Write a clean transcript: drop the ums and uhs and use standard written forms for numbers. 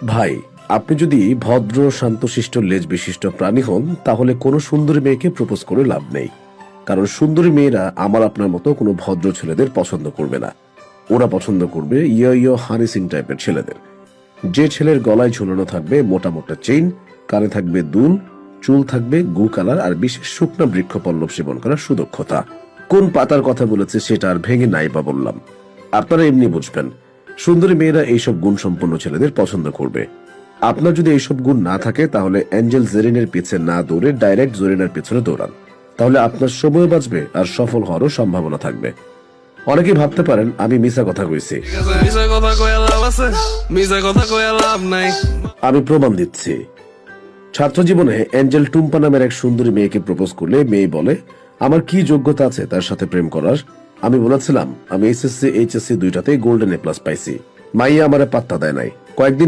ভাই, আপনি যদি ভদ্র শান্তশিষ্ট লেজ বিশিষ্ট প্রাণী হন তাহলে কোনো সুন্দরী মেয়েকে প্রপোজ করে লাভ নেই। কারণ সুন্দরী মেয়েরা আমার আপনার মতো কোনো ভদ্র ছেলেদের পছন্দ করবে না। ওরা পছন্দ করবে ইয়ো ইয়ো হানি সিং টাইপের ছেলেদের। যে ছেলের গলায় ঝুলানো থাকবে মোটা মোটা চেইন, কানে থাকবে দুল, চুল থাকবে গু কালার, আর বিশেষ শুকনা বৃক্ষ পল্লব সেবন করার সুদক্ষতা। কোন পাতার কথা বলেছে সেটা আর ভেঙে নাই বা বললাম, আপনারা এমনি বুঝবেন। সুন্দরী মেয়েরা এইসব গুণ সম্পন্ন ছেলেদের পছন্দ করবে। আপনার যদি এইসব গুণ না থাকে তাহলে অ্যাঞ্জেল জেরিনের পিছে না দৌড়ে ডাইরেক্ট জেরিনার পিছনে দৌড়ান। তাহলে আপনার সময় বাঁচবে আর সফল হওয়ারও সম্ভাবনা থাকবে। অনেকেই ভাবতে পারেন আমি মিছা কথা কইছি। আমি প্রমাণ দিচ্ছি। ছাত্র জীবনে অ্যাঞ্জেল টুম্পা নামের এক সুন্দরী মেয়েকে প্রপোজ করলে মেয়ে বলে আমার কি যোগ্যতা আছে তার সাথে প্রেম করার। আমি বলেছিলাম আমি এসএসসি এইচএসসি দুইটাতেই গোল্ডেন এ প্লাস পাইছি। মাইয়া আমারে পাত্তা দেয় নাই। কয়েকদিন